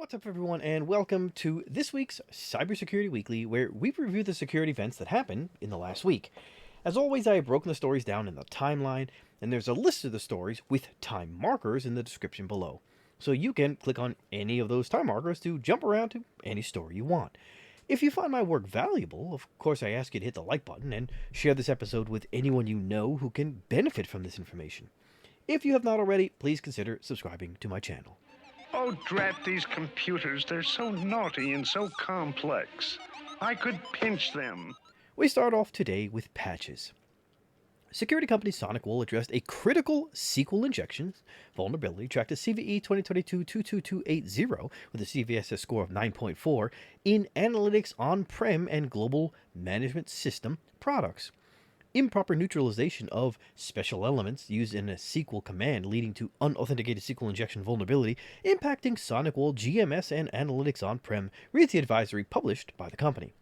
What's up, everyone, and welcome to this week's CyberSecurity Weekly, where we review the security events that happened in the last week. As always, I have broken the stories down in the timeline, and there's a list of the stories with time markers in the description below. So you can click on any of those time markers to jump around to any story you want. If you find my work valuable, of course I ask you to hit the like button and share this episode with anyone you know who can benefit from this information. If you have not already, please consider subscribing to my channel. Oh, drat these computers. They're so naughty and so complex. I could pinch them. We start off today with patches. Security company SonicWall addressed a critical SQL injection vulnerability tracked as CVE 2022-22280 with a CVSS score of 9.4 in Analytics on-prem and global management system products. Improper neutralization of special elements used in a SQL command leading to unauthenticated SQL injection vulnerability impacting SonicWall GMS and Analytics on-prem, reads the advisory published by the company.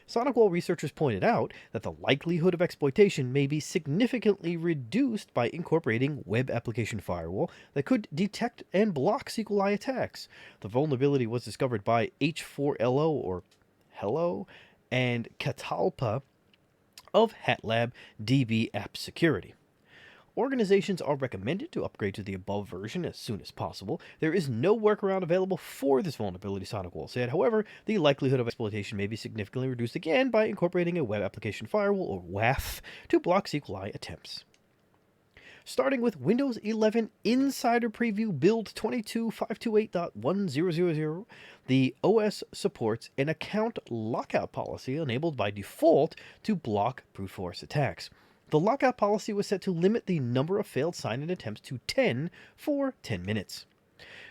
SonicWall researchers pointed out that the likelihood of exploitation may be significantly reduced by incorporating web application firewall that could detect and block SQLi attacks. The vulnerability was discovered by H4LO or Hello and Catalpa of HatLab DB App Security. Organizations are recommended to upgrade to the above version as soon as possible. There is no workaround available for this vulnerability, SonicWall said. However, the likelihood of exploitation may be significantly reduced again by incorporating a web application firewall, or WAF, to block SQLi attempts. Starting with Windows 11 Insider Preview Build 22.528.1000, the OS supports an account lockout policy enabled by default to block brute force attacks. The lockout policy was set to limit the number of failed sign-in attempts to 10 for 10 minutes.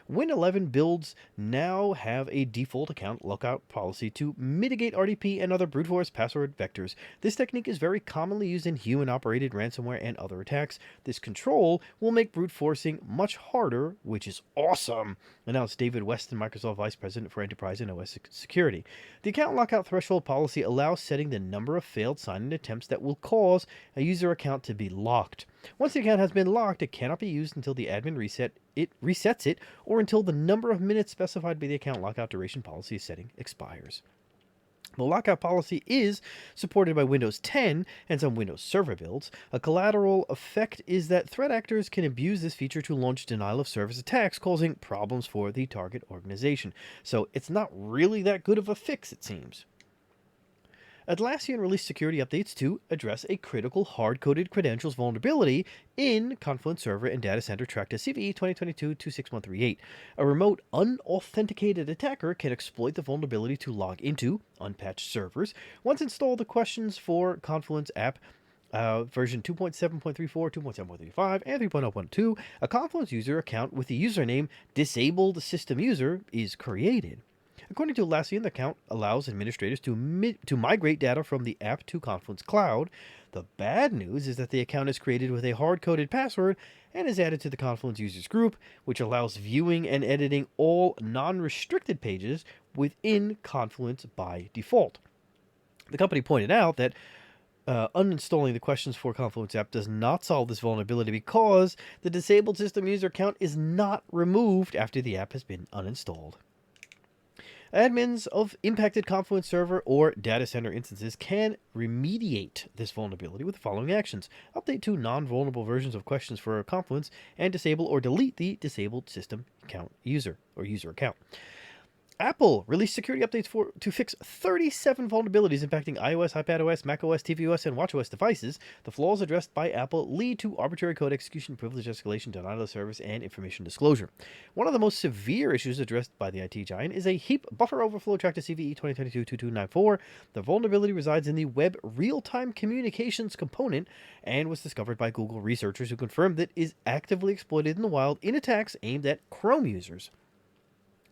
Win 11 builds now have a default account lockout policy to mitigate RDP and other brute force password vectors. This technique is very commonly used in human-operated ransomware and other attacks. This control will make brute forcing much harder, which is awesome, announced David Weston, Microsoft Vice President for Enterprise and OS Security. The account lockout threshold policy allows setting the number of failed sign-in attempts that will cause a user account to be locked. Once the account has been locked, it cannot be used until the admin resets it, or until the number of minutes specified by the account lockout duration policy setting expires. The lockout policy is supported by Windows 10 and some Windows Server builds. A collateral effect is that threat actors can abuse this feature to launch denial of service attacks, causing problems for the target organization. So it's not really that good of a fix, it seems. Atlassian released security updates to address a critical hard-coded credentials vulnerability in Confluence Server and Data Center tracked as CVE 2022-26138. A remote, unauthenticated attacker can exploit the vulnerability to log into unpatched servers. Once installed, the questions for Confluence app version 2.7.34, 2.7.35, and 3.0.2, a Confluence user account with the username disabled system user is created. According to Atlassian, the account allows administrators to migrate data from the app to Confluence Cloud. The bad news is that the account is created with a hard-coded password and is added to the Confluence users group, which allows viewing and editing all non-restricted pages within Confluence by default. The company pointed out that uninstalling the questions for Confluence app does not solve this vulnerability because the disabled system user account is not removed after the app has been uninstalled. Admins of impacted Confluence Server or data center instances can remediate this vulnerability with the following actions. Update to non-vulnerable versions of questions for Confluence and disable or delete the disabled system account user account. Apple released security updates to fix 37 vulnerabilities impacting iOS, iPadOS, macOS, tvOS, and watchOS devices. The flaws addressed by Apple lead to arbitrary code execution, privilege escalation, denial of service, and information disclosure. One of the most severe issues addressed by the IT giant is a heap buffer overflow tracked to CVE 2022-2294. The vulnerability resides in the web real-time communications component and was discovered by Google researchers who confirmed that it is actively exploited in the wild in attacks aimed at Chrome users.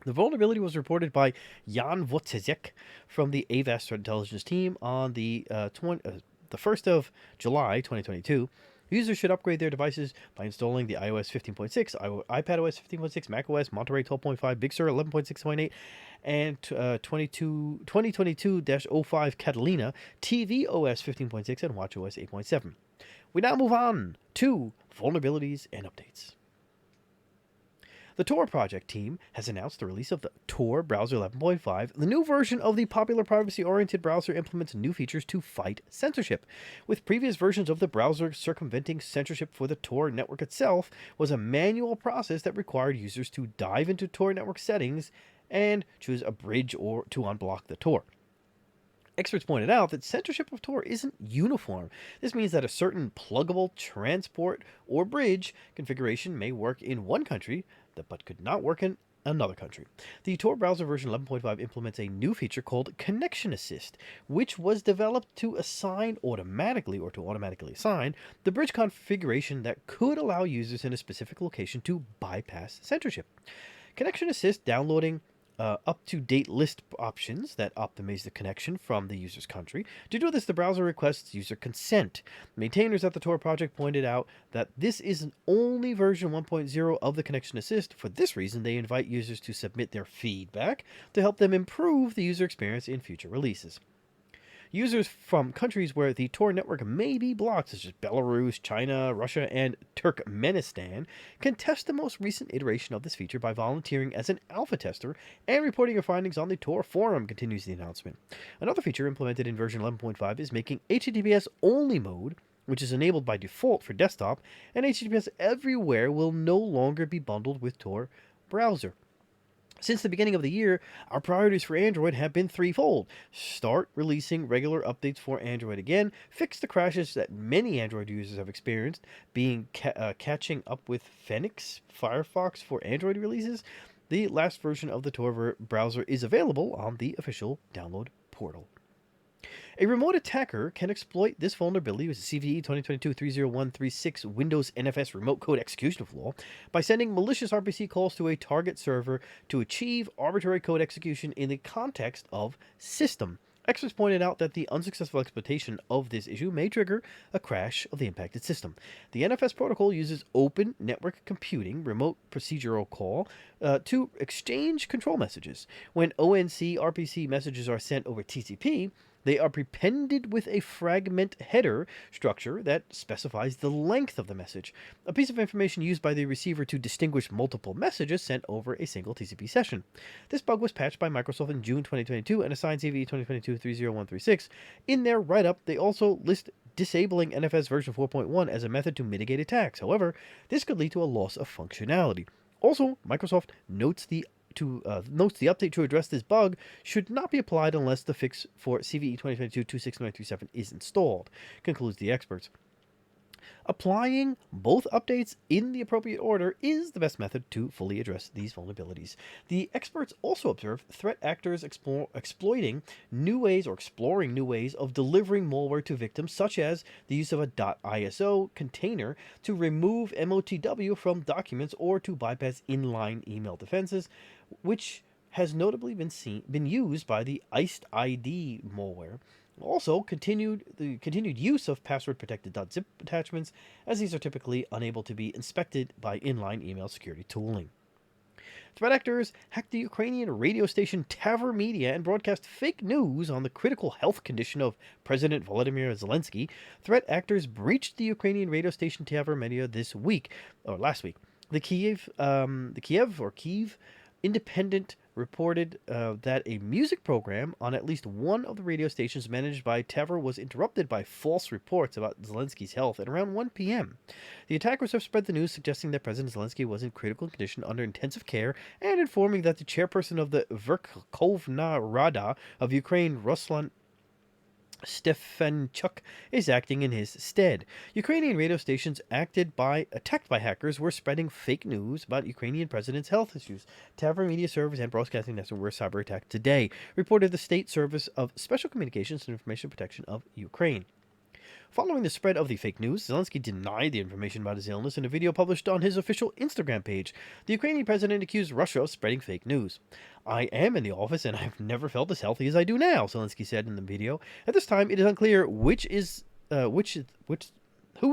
The vulnerability was reported by Jan Wojciech from the Avast Threat Intelligence team on the 1st of July 2022. Users should upgrade their devices by installing the iOS 15.6, iPadOS 15.6, macOS, Monterey 12.5, Big Sur 11.6.8, and 2022-05 Catalina, tvOS 15.6, and watchOS 8.7. We now move on to vulnerabilities and updates. The Tor project team has announced the release of the Tor Browser 11.5. The new version of the popular privacy-oriented browser implements new features to fight censorship. With previous versions of the browser, circumventing censorship for the Tor network itself was a manual process that required users to dive into Tor network settings and choose a bridge or to unblock the Tor. Experts pointed out that censorship of Tor isn't uniform. This means that a certain pluggable transport or bridge configuration may work in one country, but could not work in another country. The Tor browser version 11.5 implements a new feature called Connection Assist, which was developed to assign automatically or to automatically assign the bridge configuration that could allow users in a specific location to bypass censorship. Connection Assist downloading up-to-date list options that optimize the connection from the user's country. To do this, the browser requests user consent. Maintainers at the Tor project pointed out that this is only version 1.0 of the Connection Assist. For this reason, they invite users to submit their feedback to help them improve the user experience in future releases. Users from countries where the Tor network may be blocked, such as Belarus, China, Russia, and Turkmenistan, can test the most recent iteration of this feature by volunteering as an alpha tester and reporting your findings on the Tor forum, continues the announcement. Another feature implemented in version 11.5 is making HTTPS only mode, which is enabled by default for desktop, and HTTPS everywhere will no longer be bundled with Tor browser. Since the beginning of the year, our priorities for Android have been threefold. Start releasing regular updates for Android again, fix the crashes that many Android users have experienced, catching up with Phoenix Firefox for Android releases. The last version of the Tor browser is available on the official download portal. A remote attacker can exploit this vulnerability with CVE 2022-30136 Windows NFS remote code execution flaw by sending malicious RPC calls to a target server to achieve arbitrary code execution in the context of system. Experts pointed out that the unsuccessful exploitation of this issue may trigger a crash of the impacted system. The NFS protocol uses open network computing, remote procedural call, to exchange control messages. When ONC RPC messages are sent over TCP, they are prepended with a fragment header structure that specifies the length of the message, a piece of information used by the receiver to distinguish multiple messages sent over a single TCP session. This bug was patched by Microsoft in June 2022 and assigned CVE 2022-30136. In their write-up, they also list disabling NFS version 4.1 as a method to mitigate attacks. However, this could lead to a loss of functionality. Also, Microsoft notes the update to address this bug should not be applied unless the fix for CVE 2022-26937 is installed, concludes the experts. Applying both updates in the appropriate order is the best method to fully address these vulnerabilities. The experts also observed threat actors exploiting new ways or exploring new ways of delivering malware to victims, such as the use of a .iso container to remove MOTW from documents or to bypass inline email defenses, which has notably been used by the iced ID malware. Also, the continued use of password-protected .zip attachments, as these are typically unable to be inspected by inline email security tooling. Threat actors hacked the Ukrainian radio station TAVR Media and broadcast fake news on the critical health condition of President Volodymyr Zelensky. Threat actors breached the Ukrainian radio station TAVR Media last week. The Kiev Independent reported that a music program on at least one of the radio stations managed by TAVR was interrupted by false reports about Zelensky's health at around 1 p.m. The attackers have spread the news suggesting that President Zelensky was in critical condition under intensive care and informing that the chairperson of the Verkhovna Rada of Ukraine, Ruslan Stefanchuk, is acting in his stead. Ukrainian radio stations attacked by hackers were spreading fake news about Ukrainian president's health issues. TAVR media servers and broadcasting networks were cyber attacked today, reported the State Service of Special Communications and Information Protection of Ukraine. Following the spread of the fake news, Zelensky denied the information about his illness in a video published on his official Instagram page. The Ukrainian president accused Russia of spreading fake news. "I am in the office and I've never felt as healthy as I do now," Zelensky said in the video. At this time, it is unclear who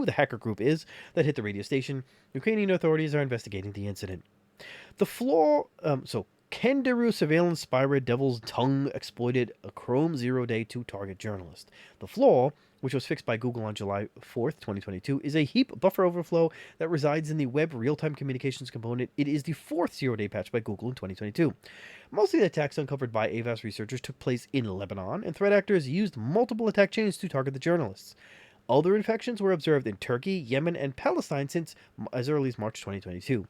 the hacker group is that hit the radio station. Ukrainian authorities are investigating the incident. The flaw, Candiru surveillance spyware DevilsTongue exploited a Chrome 0-day to target journalists. The flaw which was fixed by Google on July 4th, 2022, is a heap buffer overflow that resides in the web real-time communications component. It is the fourth zero-day patch by Google in 2022. Most of the attacks uncovered by AVAS researchers took place in Lebanon, and threat actors used multiple attack chains to target the journalists. Other infections were observed in Turkey, Yemen, and Palestine since as early as March 2022.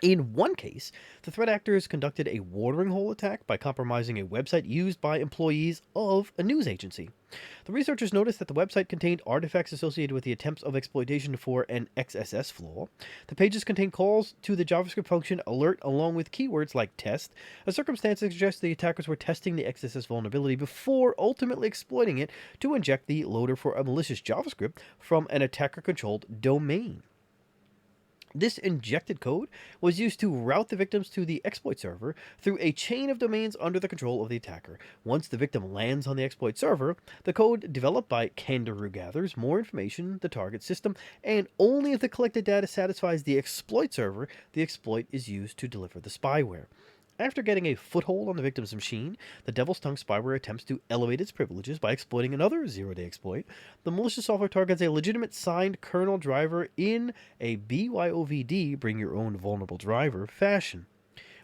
In one case, the threat actors conducted a watering hole attack by compromising a website used by employees of a news agency. The researchers noticed that the website contained artifacts associated with the attempts of exploitation for an XSS flaw. The pages contained calls to the JavaScript function alert along with keywords like test, a circumstance that suggests the attackers were testing the XSS vulnerability before ultimately exploiting it to inject the loader for a malicious JavaScript from an attacker-controlled domain. This injected code was used to route the victims to the exploit server through a chain of domains under the control of the attacker. Once the victim lands on the exploit server, the code developed by Candiru gathers more information, the target system, and only if the collected data satisfies the exploit server, the exploit is used to deliver the spyware. After getting a foothold on the victim's machine, the DevilsTongue spyware attempts to elevate its privileges by exploiting another zero-day exploit. The malicious software targets a legitimate signed kernel driver in a BYOVD, bring your own vulnerable driver, fashion.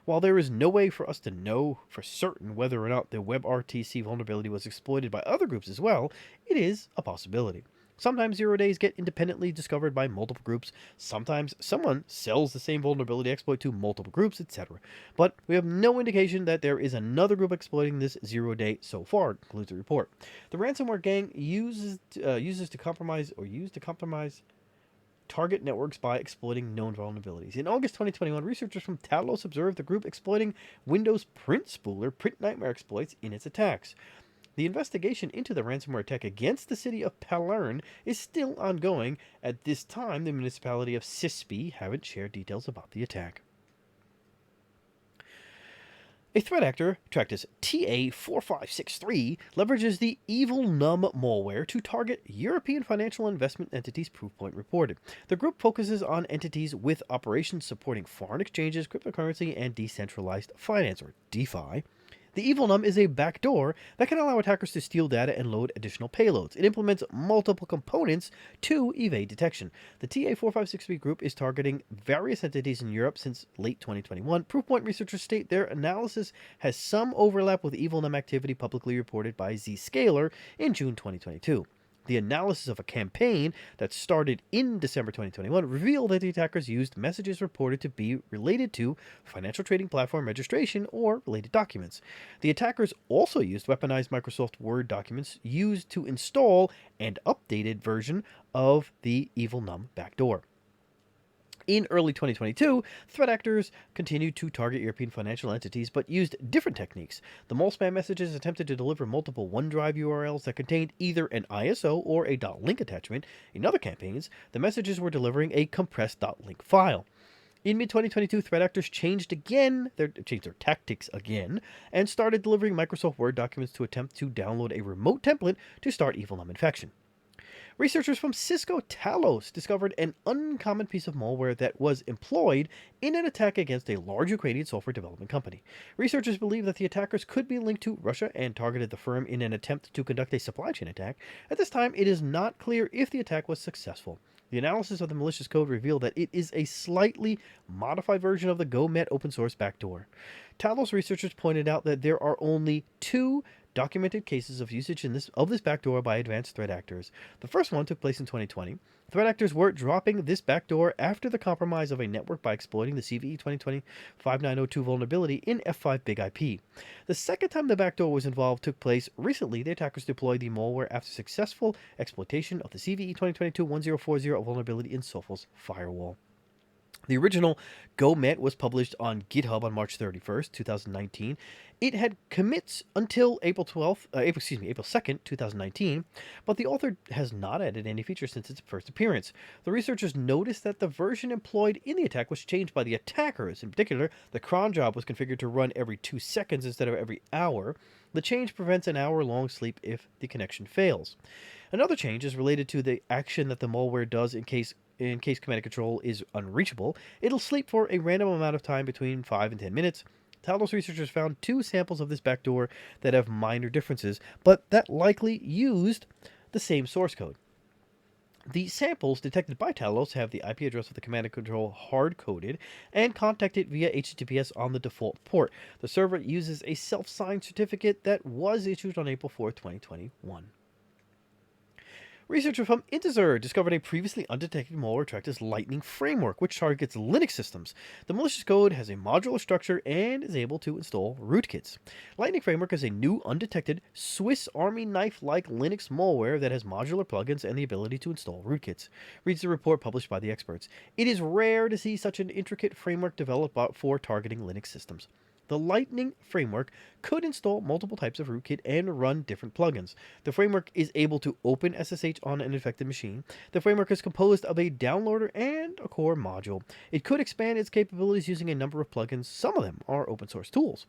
While there is no way for us to know for certain whether or not the WebRTC vulnerability was exploited by other groups as well, it is a possibility. Sometimes zero days get independently discovered by multiple groups. Sometimes someone sells the same vulnerability exploit to multiple groups, etc. But we have no indication that there is another group exploiting this zero day so far, concludes the report. The ransomware gang uses to compromise target networks by exploiting known vulnerabilities. In August 2021, researchers from TVOS observed the group exploiting Windows print spooler print nightmare exploits in its attacks. The investigation into the ransomware attack against the city of Palermo is still ongoing. At this time, the municipality of Sispy haven't shared details about the attack. A threat actor, tracked as TA4563, leverages the EvilNum malware to target European financial investment entities, Proofpoint reported. The group focuses on entities with operations supporting foreign exchanges, cryptocurrency, and decentralized finance, or DeFi. The EvilNum is a backdoor that can allow attackers to steal data and load additional payloads. It implements multiple components to evade detection. The TA4563 group is targeting various entities in Europe since late 2021. Proofpoint researchers state their analysis has some overlap with EvilNum activity publicly reported by Zscaler in June 2022. The analysis of a campaign that started in December 2021 revealed that the attackers used messages reported to be related to financial trading platform registration or related documents. The attackers also used weaponized Microsoft Word documents used to install an updated version of the EvilNum backdoor. In early 2022, threat actors continued to target European financial entities but used different techniques. The mole spam messages attempted to deliver multiple OneDrive URLs that contained either an ISO or a .link attachment. In other campaigns, the messages were delivering a compressed .link file. In mid-2022, threat actors changed their tactics again and started delivering Microsoft Word documents to attempt to download a remote template to start EvilNum infection. Researchers from Cisco Talos discovered an uncommon piece of malware that was employed in an attack against a large Ukrainian software development company. Researchers believe that the attackers could be linked to Russia and targeted the firm in an attempt to conduct a supply chain attack. At this time, it is not clear if the attack was successful. The analysis of the malicious code revealed that it is a slightly modified version of the GoMet open source backdoor. Talos researchers pointed out that there are only 2 documented cases of usage of this backdoor by advanced threat actors. The first one took place in 2020. Threat actors were dropping this backdoor after the compromise of a network by exploiting the CVE 2020-5902 vulnerability in F5 Big IP. The second time the backdoor was involved took place recently. The attackers deployed the malware after successful exploitation of the CVE 2022-1040 vulnerability in Sophos firewall. The original GoMet was published on GitHub on March 2019. It had commits until April 2nd, 2019, but the author has not added any features since its first appearance. The researchers noticed that the version employed in the attack was changed by the attackers. In particular, the cron job was configured to run every 2 seconds instead of every hour. The change prevents an hour-long sleep if the connection fails. Another change is related to the action that the malware does in case command and control is unreachable. It'll sleep for a random amount of time between 5 and 10 minutes. Talos researchers found 2 samples of this backdoor that have minor differences, but that likely used the same source code. The samples detected by Talos have the IP address of the command and control hard-coded and contacted via HTTPS on the default port. The server uses a self-signed certificate that was issued on April 4, 2021. Researchers from Intezer discovered a previously undetected malware tracked as Lightning Framework, which targets Linux systems. The malicious code has a modular structure and is able to install rootkits. Lightning Framework is a new undetected Swiss Army knife-like Linux malware that has modular plugins and the ability to install rootkits, reads the report published by the experts. It is rare to see such an intricate framework developed for targeting Linux systems. The Lightning Framework could install multiple types of rootkit and run different plugins. The framework is able to open SSH on an infected machine. The framework is composed of a downloader and a core module. It could expand its capabilities using a number of plugins. Some of them are open source tools.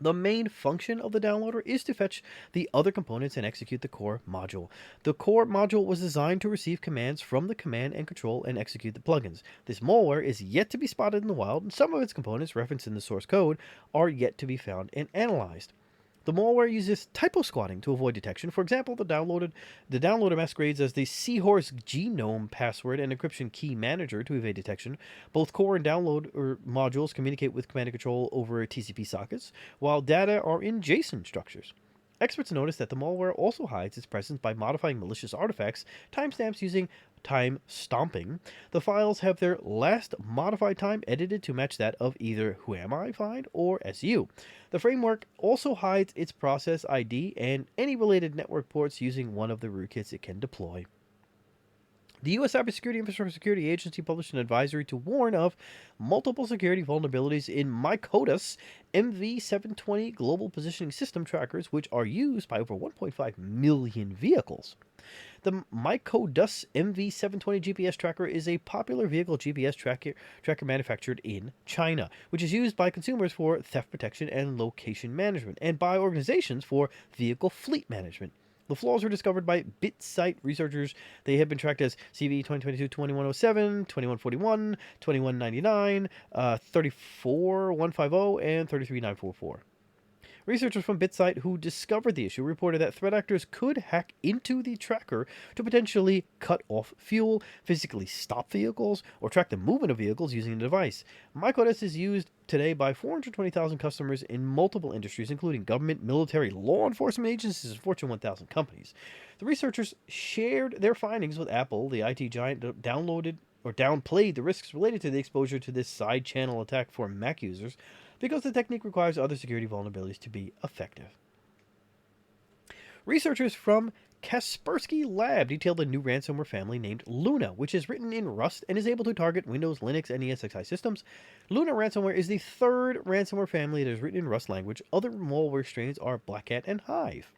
The main function of the downloader is to fetch the other components and execute the core module. The core module was designed to receive commands from the command and control and execute the plugins. This malware is yet to be spotted in the wild, and some of its components referenced in the source code are yet to be found and analyzed. The malware uses typo squatting to avoid detection. For example, the downloader masquerades as the Seahorse genome password and encryption key manager to evade detection. Both core and download modules communicate with command and control over TCP sockets, while data are in JSON structures. Experts notice that the malware also hides its presence by modifying malicious artifacts, timestamps using time stomping. The files have their last modified time edited to match that of either whoami find or SU. The framework also hides its process ID and any related network ports using one of the rootkits it can deploy. The U.S. Cybersecurity Infrastructure Security Agency published an advisory to warn of multiple security vulnerabilities in MiCODUS MV720 global positioning system trackers, which are used by over 1.5 million vehicles. The MiCODUS MV720 GPS tracker is a popular vehicle GPS tracker manufactured in China, which is used by consumers for theft protection and location management, and by organizations for vehicle fleet management. The flaws were discovered by BitSight researchers. They have been tracked as CV 2022-2107, 2141, 2199, 34150, and 33944. Researchers from BitSight who discovered the issue reported that threat actors could hack into the tracker to potentially cut off fuel, physically stop vehicles, or track the movement of vehicles using the device. MiCODUS is used today by 420,000 customers in multiple industries, including government, military, law enforcement agencies, and Fortune 1000 companies. The researchers shared their findings with Apple. The IT giant downplayed the risks related to the exposure to this side channel attack for Mac users, because the technique requires other security vulnerabilities to be effective. Researchers from Kaspersky Lab detailed a new ransomware family named Luna, which is written in Rust and is able to target Windows, Linux, and ESXi systems. Luna ransomware is the third ransomware family that is written in Rust language. Other malware strains are Black Hat and Hive.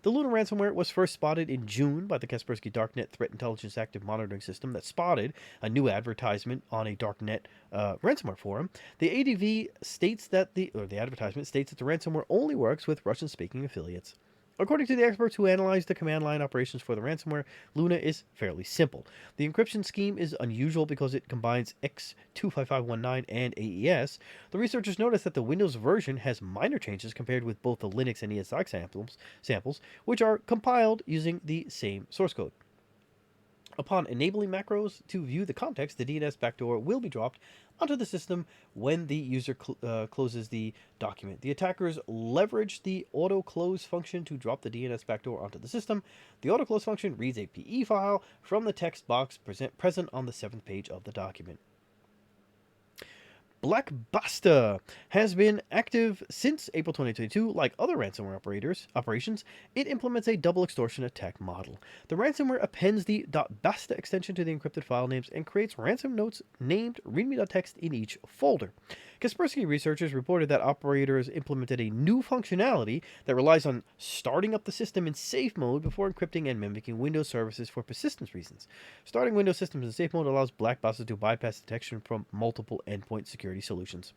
The Luna ransomware was first spotted in June by the Kaspersky Darknet Threat Intelligence Active Monitoring System that spotted a new advertisement on a Darknet ransomware forum. The ADV states that the advertisement states that the ransomware only works with Russian-speaking affiliates. According to the experts who analyzed the command line operations for the ransomware, Luna is fairly simple. The encryption scheme is unusual because it combines X25519 and AES. The researchers noticed that the Windows version has minor changes compared with both the Linux and ESX samples, which are compiled using the same source code. Upon enabling macros to view the context, the DNS backdoor will be dropped onto the system when the user closes the document. The attackers leverage the auto-close function to drop the DNS backdoor onto the system. The auto-close function reads a PE file from the text box present on the 7th page of the document. Blackbuster has been active since April 2022. Like other ransomware operations, it implements a double extortion attack model. The ransomware appends the .basta extension to the encrypted file names and creates ransom notes named readme.txt in each folder. Kaspersky researchers reported that operators implemented a new functionality that relies on starting up the system in safe mode before encrypting and mimicking Windows services for persistence reasons. Starting Windows systems in safe mode allows Blackbuster to bypass detection from multiple endpoint security solutions.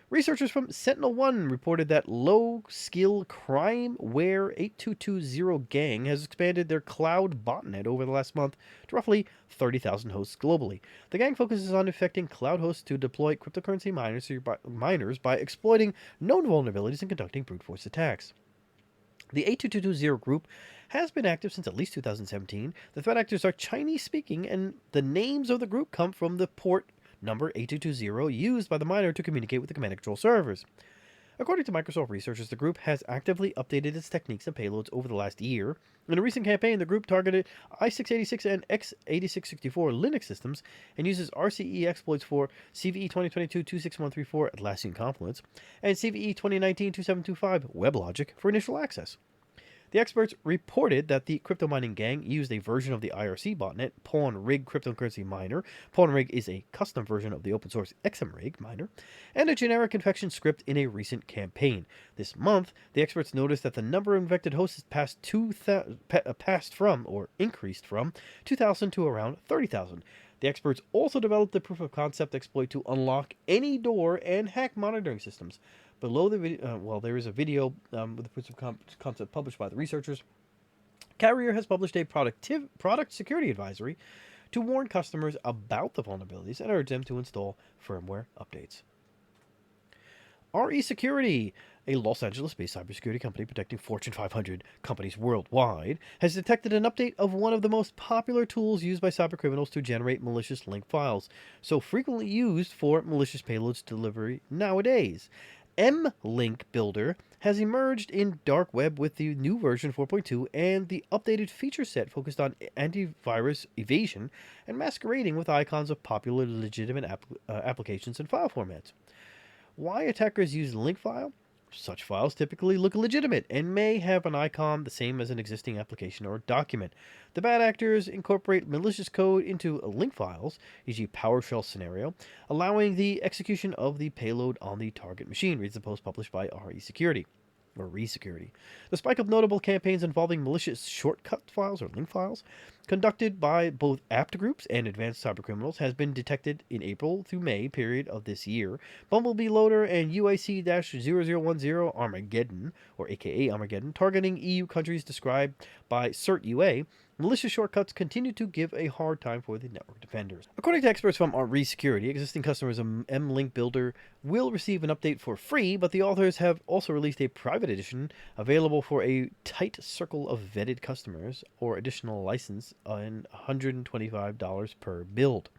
Researchers from SentinelOne reported that low-skill crimeware 8220 Gang has expanded their cloud botnet over the last month to roughly 30,000 hosts globally. The gang focuses on infecting cloud hosts to deploy cryptocurrency miners by exploiting known vulnerabilities and conducting brute force attacks. The 8220 group has been active since at least 2017. The threat actors are Chinese speaking, and the names of the group come from the port number 8220 used by the miner to communicate with the command and control servers. According to Microsoft researchers, the group has actively updated its techniques and payloads over the last year. In a recent campaign, the group targeted i686 and x86-64 Linux systems and uses RCE exploits for CVE 2022-26134 Atlassian Confluence and CVE 2019-2725 WebLogic for initial access. The experts reported that the crypto mining gang used a version of the IRC botnet, PawnRig cryptocurrency miner. PawnRig is a custom version of the open source XMRig miner, and a generic infection script in a recent campaign. This month, the experts noticed that the number of infected hosts has increased from 2,000 to around 30,000. The experts also developed the proof of concept exploit to unlock any door and hack monitoring systems. Below the video, there is a video with the proof of concept published by the researchers. Carrier has published a product security advisory to warn customers about the vulnerabilities and urge them to install firmware updates. RE Security, a Los Angeles-based cybersecurity company protecting Fortune 500 companies worldwide, has detected an update of one of the most popular tools used by cybercriminals to generate malicious link files, so frequently used for malicious payloads delivery nowadays. MLNK Builder has emerged in dark web with the new version 4.2 and the updated feature set focused on antivirus evasion and masquerading with icons of popular legitimate applications and file formats. Why attackers use link file? Such files typically look legitimate and may have an icon the same as an existing application or document. The bad actors incorporate malicious code into link files, e.g. PowerShell scenario, allowing the execution of the payload on the target machine, reads the post published by RE Security. The spike of notable campaigns involving malicious shortcut files or link files, conducted by both apt groups and advanced cybercriminals, has been detected in April through May period of this year. Bumblebee Loader and UIC-0010 Armageddon, or aka Armageddon, targeting EU countries described by CertUA, malicious shortcuts continue to give a hard time for the network defenders. According to experts from RE Security, existing customers of MLNK Builder will receive an update for free, but the authors have also released a private edition available for a tight circle of vetted customers, or additional license and $125 per build.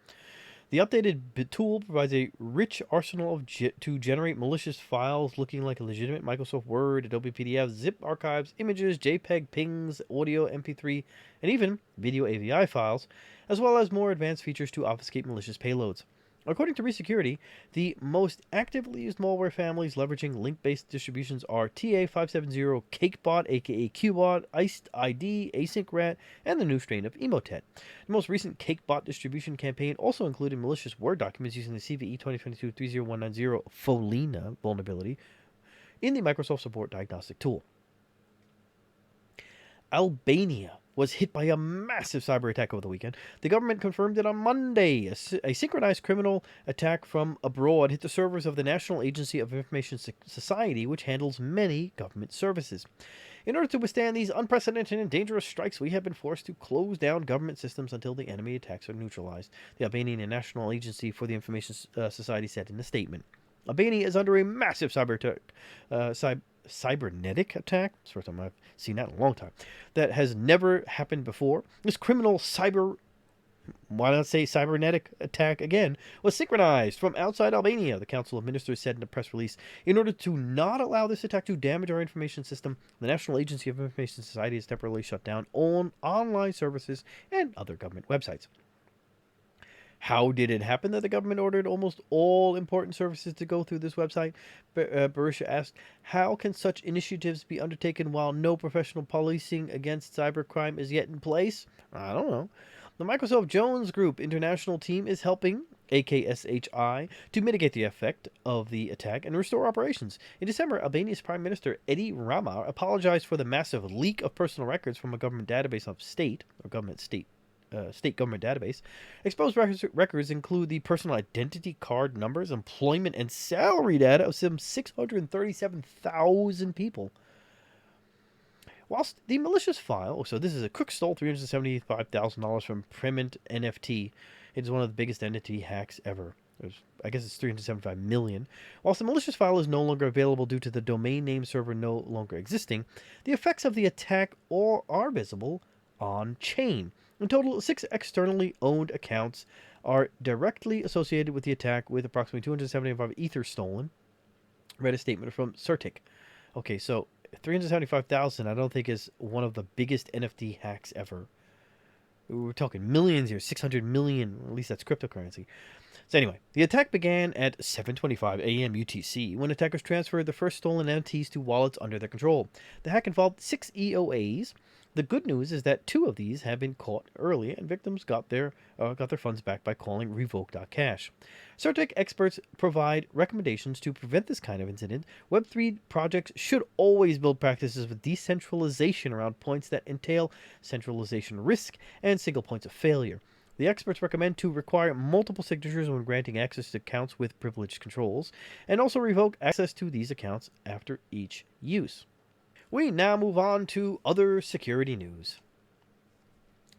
The updated tool provides a rich arsenal to generate malicious files looking like a legitimate Microsoft Word, Adobe PDF, zip archives, images, JPEG, pings, audio, MP3, and even video AVI files, as well as more advanced features to obfuscate malicious payloads. According to ReSecurity, the most actively used malware families leveraging link-based distributions are TA570 CakeBot, aka QBot, Iced ID, AsyncRat, and the new strain of Emotet. The most recent CakeBot distribution campaign also included malicious Word documents using the CVE 2022-30190 Folina vulnerability in the Microsoft Support Diagnostic Tool. Albania was hit by a massive cyber attack over the weekend. The government confirmed it on Monday. A synchronized criminal attack from abroad hit the servers of the National Agency of Information Society, which handles many government services. In order to withstand these unprecedented and dangerous strikes, we have been forced to close down government systems until the enemy attacks are neutralized, the Albanian National Agency for the Information Society said in a statement. Albania is under a massive cybernetic attack. It's the first time I've seen that in a long time. That has never happened before. This criminal cybernetic attack again, was synchronized from outside Albania, the Council of Ministers said in a press release. In order to not allow this attack to damage our information system, the National Agency of Information Society has temporarily shut down online services and other government websites. How did it happen that the government ordered almost all important services to go through this website? Barisha asked, how can such initiatives be undertaken while no professional policing against cybercrime is yet in place? I don't know. The Microsoft Jones Group International team is helping AKSHI to mitigate the effect of the attack and restore operations. In December, Albania's Prime Minister Edi Rama apologized for the massive leak of personal records from a government database of state government database. Exposed records include the personal identity card numbers, employment, and salary data of some 637,000 people. Whilst the malicious file, so this is a crook stole $375,000 from Premint NFT. It is one of the biggest entity hacks ever. I guess it's 375 million. Whilst the malicious file is no longer available due to the domain name server no longer existing, the effects of the attack are visible on chain. In total, 6 externally owned accounts are directly associated with the attack, with approximately 275 ether stolen. Read a statement from Certic. Okay, so 375,000 I don't think is one of the biggest NFT hacks ever. We're talking millions here, 600 million, at least that's cryptocurrency. So anyway, the attack began at 7:25 a.m. UTC when attackers transferred the first stolen NFTs to wallets under their control. The hack involved 6 EOAs. The good news is that 2 of these have been caught early, and victims got their funds back by calling revoke.cash. Certic experts provide recommendations to prevent this kind of incident. Web3 projects should always build practices with decentralization around points that entail centralization risk and single points of failure. The experts recommend to require multiple signatures when granting access to accounts with privileged controls, and also revoke access to these accounts after each use. We now move on to other security news.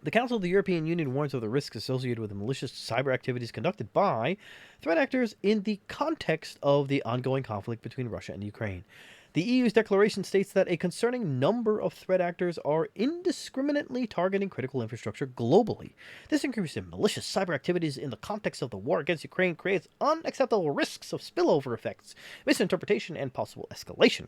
The Council of the European Union warns of the risks associated with the malicious cyber activities conducted by threat actors in the context of the ongoing conflict between Russia and Ukraine. The EU's declaration states that a concerning number of threat actors are indiscriminately targeting critical infrastructure globally. This increase in malicious cyber activities in the context of the war against Ukraine creates unacceptable risks of spillover effects, misinterpretation, and possible escalation,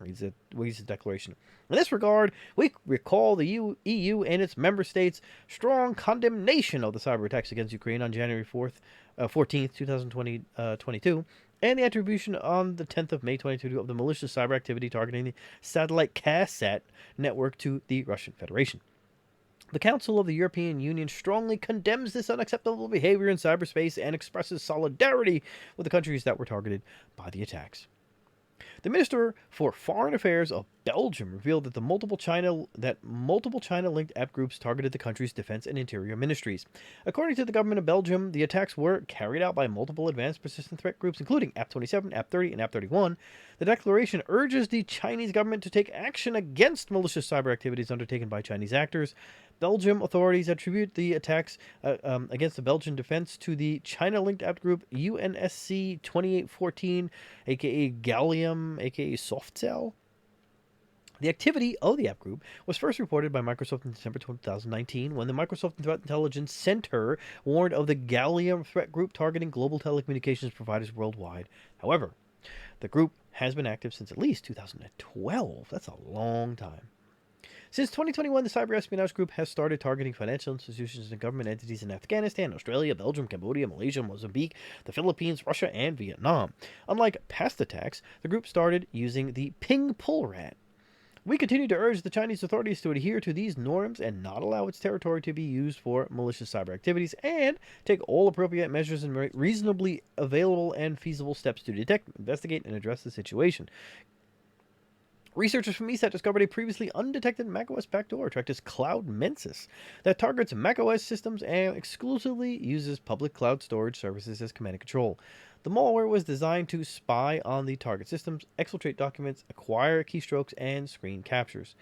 reads the declaration. In this regard, we recall the EU and its member states' strong condemnation of the cyber attacks against Ukraine on January 14th, 2022, and the attribution on the 10th of May 2022 of the malicious cyber activity targeting the satellite KASAT network to the Russian Federation. The Council of the European Union strongly condemns this unacceptable behavior in cyberspace and expresses solidarity with the countries that were targeted by the attacks. The Minister for Foreign Affairs of Belgium revealed that multiple China-linked app groups targeted the country's defense and interior ministries. According to the government of Belgium, the attacks were carried out by multiple advanced persistent threat groups, including App27, App30, and App31. The declaration urges the Chinese government to take action against malicious cyber activities undertaken by Chinese actors. Belgium authorities attribute the attacks against the Belgian defense to the China-linked app group UNSC 2814, aka Gallium, aka SoftCell. The activity of the app group was first reported by Microsoft in December 2019 when the Microsoft Threat Intelligence Center warned of the Gallium threat group targeting global telecommunications providers worldwide. However, the group has been active since at least 2012. That's a long time. Since 2021, the cyber espionage group has started targeting financial institutions and government entities in Afghanistan, Australia, Belgium, Cambodia, Malaysia, Mozambique, the Philippines, Russia, and Vietnam. Unlike past attacks, the group started using the ping pull rat. We continue to urge the Chinese authorities to adhere to these norms and not allow its territory to be used for malicious cyber activities, and take all appropriate measures and reasonably available and feasible steps to detect, investigate, and address the situation. Researchers from ESET discovered a previously undetected macOS backdoor tracked as Cloud Mensis that targets macOS systems and exclusively uses public cloud storage services as command and control. The malware was designed to spy on the target systems, exfiltrate documents, acquire keystrokes, and screen captures.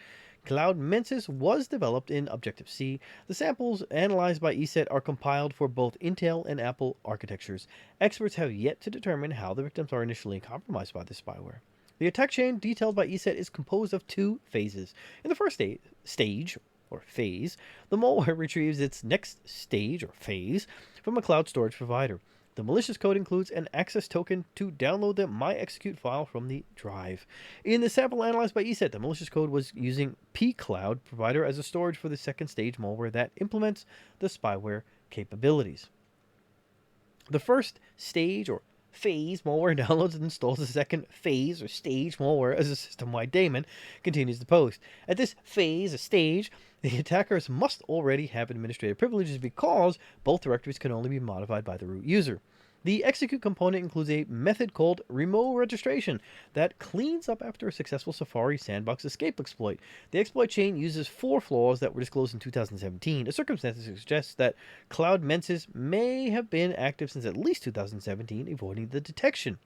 Cloud Mensis was developed in Objective-C. The samples analyzed by ESET are compiled for both Intel and Apple architectures. Experts have yet to determine how the victims are initially compromised by this spyware. The attack chain detailed by ESET is composed of 2 phases. In the first stage, or phase, the malware retrieves its next stage, or phase, from a cloud storage provider. The malicious code includes an access token to download the myexecute file from the drive. In the sample analyzed by ESET, the malicious code was using pCloud provider as a storage for the second stage malware that implements the spyware capabilities. The first stage, or phase malware, downloads and installs the second phase or stage malware as a system-wide daemon, continues the post. At this phase or stage, the attackers must already have administrative privileges because both directories can only be modified by the root user. The execute component includes a method called remote registration that cleans up after a successful Safari sandbox escape exploit. The exploit chain uses 4 flaws that were disclosed in 2017. A circumstance suggests that Cloud Mensis may have been active since at least 2017, avoiding the detection.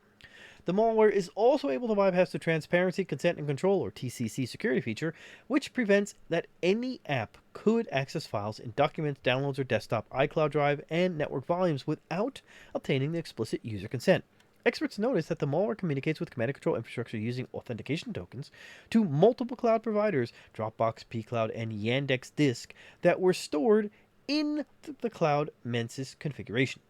The malware is also able to bypass the Transparency, Consent, and Control, or TCC, security feature, which prevents that any app could access files in documents, downloads, or desktop, iCloud Drive, and network volumes without obtaining the explicit user consent. Experts notice that the malware communicates with command and control infrastructure using authentication tokens to multiple cloud providers, Dropbox, pCloud, and Yandex Disk, that were stored in the Cloud Mensis configuration.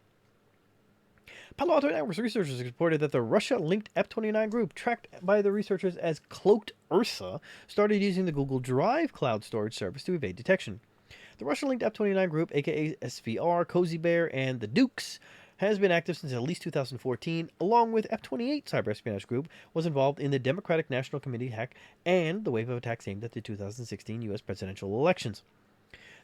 Palo Alto Networks researchers reported that the Russia-linked F29 group, tracked by the researchers as Cloaked Ursa, started using the Google Drive cloud storage service to evade detection. The Russia-linked F29 group, aka SVR, Cozy Bear, and the Dukes, has been active since at least 2014, along with F28 cyber espionage group, was involved in the Democratic National Committee hack and the wave of attacks aimed at the 2016 U.S. presidential elections.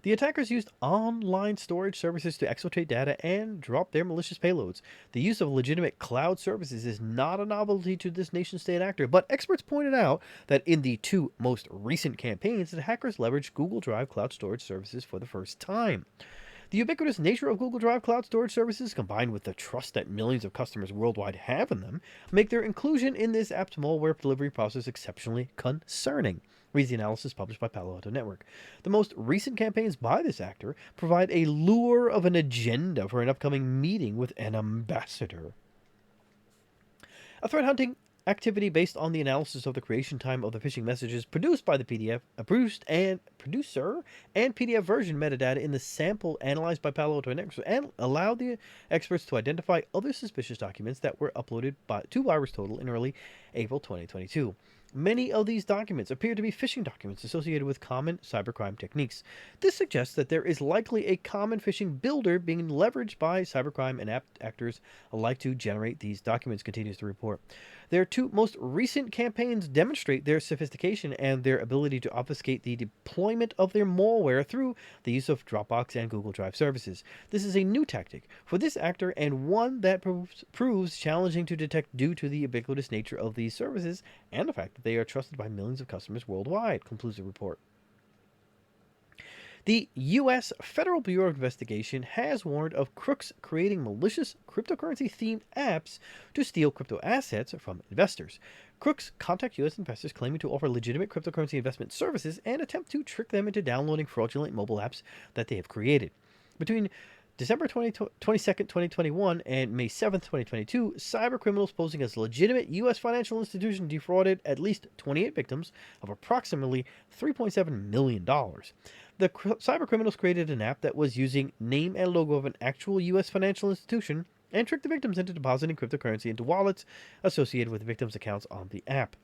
The attackers used online storage services to exfiltrate data and drop their malicious payloads. The use of legitimate cloud services is not a novelty to this nation-state actor, but experts pointed out that in the two most recent campaigns, the hackers leveraged Google Drive cloud storage services for the first time. The ubiquitous nature of Google Drive cloud storage services, combined with the trust that millions of customers worldwide have in them, make their inclusion in this app's malware delivery process exceptionally concerning, reads the analysis published by Palo Alto Network. The most recent campaigns by this actor provide a lure of an agenda for an upcoming meeting with an ambassador. A threat hunting activity based on the analysis of the creation time of the phishing messages produced by the producer and PDF version metadata in the sample analyzed by Palo Alto Networks and allowed the experts to identify other suspicious documents that were uploaded to VirusTotal in early April 2022. Many of these documents appear to be phishing documents associated with common cybercrime techniques. This suggests that there is likely a common phishing builder being leveraged by cybercrime and actors alike to generate these documents, continues the report. Their two most recent campaigns demonstrate their sophistication and their ability to obfuscate the deployment of their malware through the use of Dropbox and Google Drive services. This is a new tactic for this actor and one that proves challenging to detect due to the ubiquitous nature of these services and the fact that they are trusted by millions of customers worldwide, concludes the report. The U.S. Federal Bureau of Investigation has warned of crooks creating malicious cryptocurrency-themed apps to steal crypto assets from investors. Crooks contact U.S. investors claiming to offer legitimate cryptocurrency investment services and attempt to trick them into downloading fraudulent mobile apps that they have created. Between December 22nd, 2021 and May 7th, 2022, cybercriminals posing as legitimate U.S. financial institutions defrauded at least 28 victims of approximately $3.7 million. The cybercriminals created an app that was using name and logo of an actual U.S. financial institution and tricked the victims into depositing cryptocurrency into wallets associated with the victims' accounts on the app.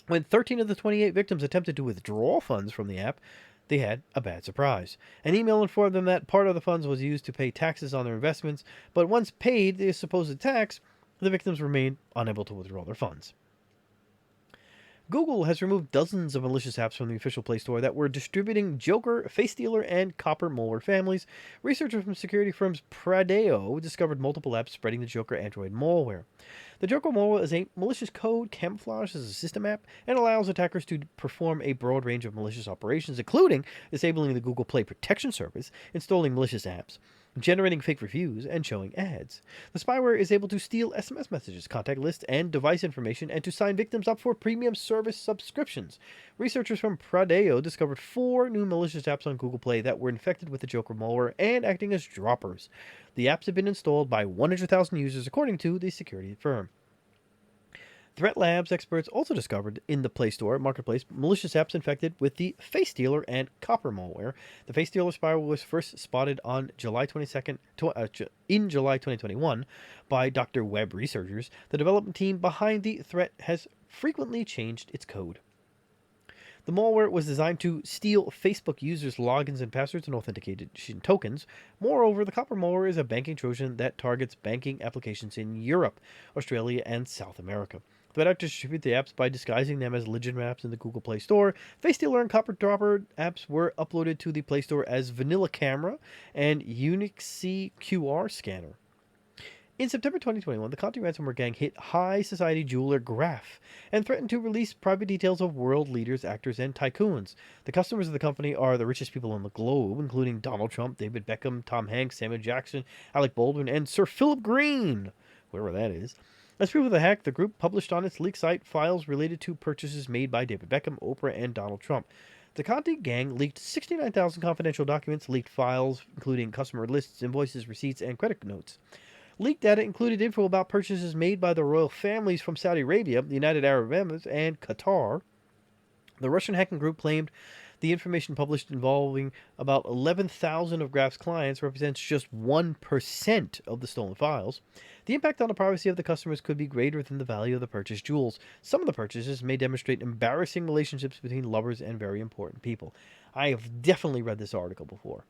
When 13 of the 28 victims attempted to withdraw funds from the app, they had a bad surprise. An email informed them that part of the funds was used to pay taxes on their investments, but once paid the supposed tax, the victims remained unable to withdraw their funds. Google has removed dozens of malicious apps from the official Play Store that were distributing Joker, Facestealer, and Coper malware families. Researchers from security firms Pradeo discovered multiple apps spreading the Joker Android malware. The Joker malware is a malicious code camouflaged as a system app and allows attackers to perform a broad range of malicious operations, including disabling the Google Play Protection Service, installing malicious apps, generating fake reviews, and showing ads. The spyware is able to steal SMS messages, contact lists, and device information, and to sign victims up for premium service subscriptions. Researchers from Pradeo discovered 4 new malicious apps on Google Play that were infected with the Joker malware and acting as droppers. The apps have been installed by 100,000 users, according to the security firm. Threat Labs experts also discovered in the Play Store marketplace malicious apps infected with the Facestealer and Coper malware. The Facestealer spyware was first spotted on July 22nd, in July 2021 by Dr. Webb researchers. The development team behind the threat has frequently changed its code. The malware was designed to steal Facebook users' logins and passwords and authentication tokens. Moreover, the Coper malware is a banking Trojan that targets banking applications in Europe, Australia, and South America. Threat actors distribute the apps by disguising them as legitimate apps in the Google Play Store. Facestealer and Coper Dropper apps were uploaded to the Play Store as Vanilla Camera and Unixi QR Scanner. In September 2021, the Conti ransomware gang hit high society jeweler Graph and threatened to release private details of world leaders, actors, and tycoons. The customers of the company are the richest people on the globe, including Donald Trump, David Beckham, Tom Hanks, Samuel Jackson, Alec Baldwin, and Sir Philip Green, wherever that is. As proof of the hack, the group published on its leak site files related to purchases made by David Beckham, Oprah, and Donald Trump. The Conti gang leaked 69,000 confidential documents, leaked files, including customer lists, invoices, receipts, and credit notes. Leaked data included info about purchases made by the royal families from Saudi Arabia, the United Arab Emirates, and Qatar. The Russian hacking group claimed the information published involving about 11,000 of Graph's clients represents just 1% of the stolen files. The impact on the privacy of the customers could be greater than the value of the purchased jewels. Some of the purchases may demonstrate embarrassing relationships between lovers and very important people. I have definitely read this article before.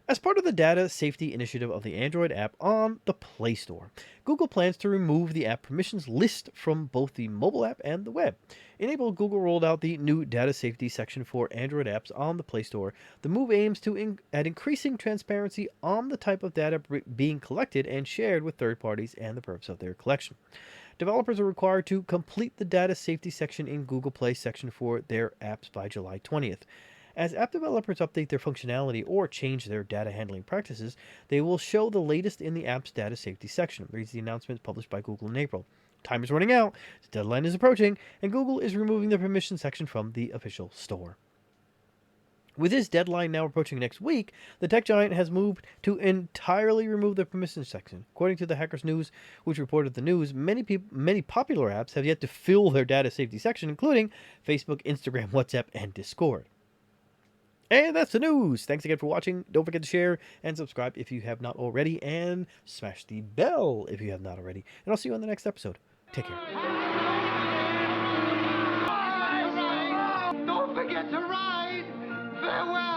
As part of the data safety initiative of the Android app on the Play Store, Google plans to remove the app permissions list from both the mobile app and the web. Enabled, Google rolled out the new data safety section for Android apps on the Play Store. The move aims at increasing transparency on the type of data being collected and shared with third parties and the purpose of their collection. Developers are required to complete the data safety section in Google Play section for their apps by July 20th. As app developers update their functionality or change their data handling practices, they will show the latest in the app's data safety section, reads the announcement published by Google in April. Time is running out, the deadline is approaching, and Google is removing the permission section from the official store. With this deadline now approaching next week, the tech giant has moved to entirely remove the permission section. According to the Hackers News, which reported the news, many popular apps have yet to fill their data safety section, including Facebook, Instagram, WhatsApp, and Discord. And that's the news. Thanks again for watching. Don't forget to share and subscribe if you have not already, and smash the bell if you have not already. And I'll see you on the next episode. Take care. Don't forget to ride. Farewell.